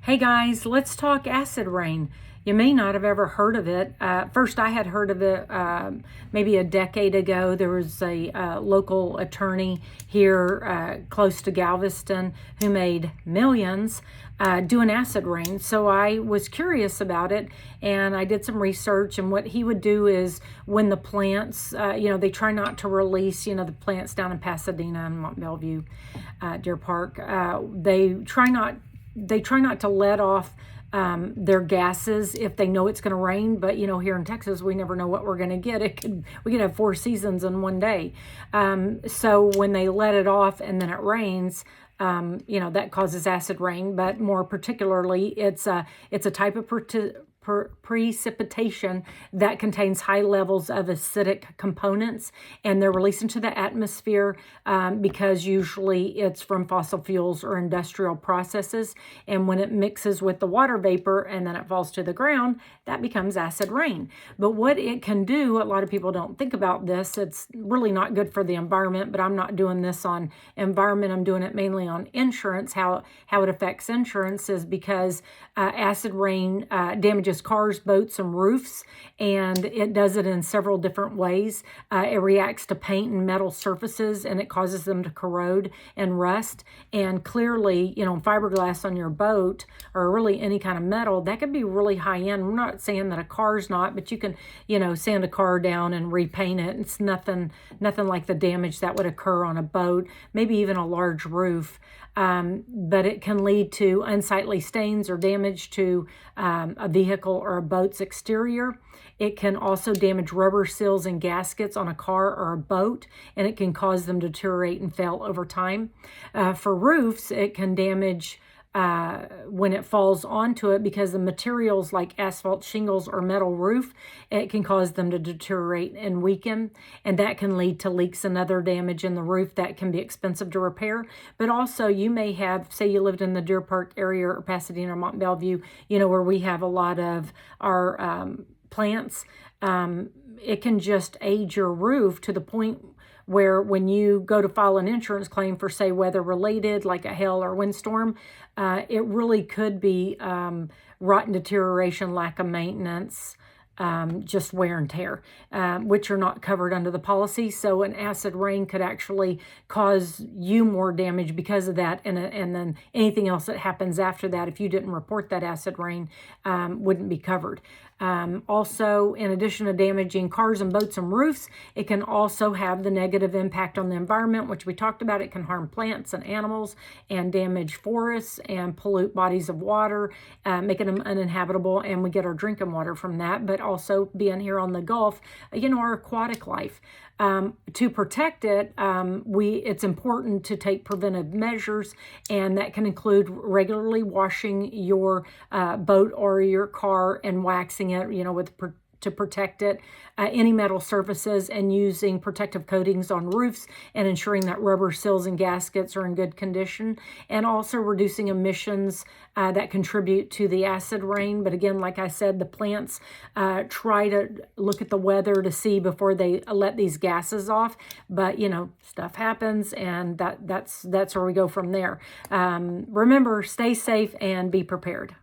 Hey guys, let's talk acid rain. You may not have ever heard of it. First, I had heard of it maybe a decade ago. There was a local attorney here close to Galveston who made millions doing acid rain. So I was curious about it and I did some research. And what he would do is when the plants, they try not to release, the plants down in Pasadena and Mont Belvieu, Deer Park, they try not to let off their gases if they know it's going to rain. But here in Texas, we never know what we're going to get. We could have 4 seasons in one day. So when they let it off and then it rains, that causes acid rain. But more particularly, it's a type of precipitation that contains high levels of acidic components, and they're released into the atmosphere because usually it's from fossil fuels or industrial processes. And when it mixes with the water vapor and then it falls to the ground, that becomes acid rain. But what it can do, a lot of people don't think about this. It's really not good for the environment, but I'm not doing this on environment. I'm doing it mainly on insurance. How it affects insurance is because acid rain damages cars, boats, and roofs, and it does it in several different ways. It reacts to paint and metal surfaces, and it causes them to corrode and rust. And clearly, fiberglass on your boat or really any kind of metal, that could be really high end. We're not saying that a car's not, but you can, sand a car down and repaint it. It's nothing like the damage that would occur on a boat, maybe even a large roof. But it can lead to unsightly stains or damage to a vehicle or a boat's exterior. It can also damage rubber seals and gaskets on a car or a boat, and it can cause them to deteriorate and fail over time. For roofs, it can damage when it falls onto it because the materials like asphalt shingles or metal roof, it can cause them to deteriorate and weaken, and that can lead to leaks and other damage in the roof that can be expensive to repair. But also you may have, say you lived in the Deer Park area or Pasadena or Mont Belvieu, where we have a lot of our plants. It can just age your roof to the point where when you go to file an insurance claim for, say, weather related, like a hail or windstorm, it really could be rot and deterioration, lack of maintenance, just wear and tear, which are not covered under the policy. So an acid rain could actually cause you more damage because of that. And then anything else that happens after that, if you didn't report that acid rain, wouldn't be covered. Also, in addition to damaging cars and boats and roofs, it can also have the negative impact on the environment, which we talked about. It can harm plants and animals and damage forests and pollute bodies of water, making them uninhabitable. And we get our drinking water from that, but also being here on the Gulf, our aquatic life. To protect it, it's important to take preventive measures, and that can include regularly washing your boat or your car and waxing it, to protect it, any metal surfaces, and using protective coatings on roofs and ensuring that rubber seals and gaskets are in good condition, and also reducing emissions that contribute to the acid rain. But again, like I said, the plants try to look at the weather to see before they let these gases off. But stuff happens, and that's where we go from there. Remember, stay safe and be prepared.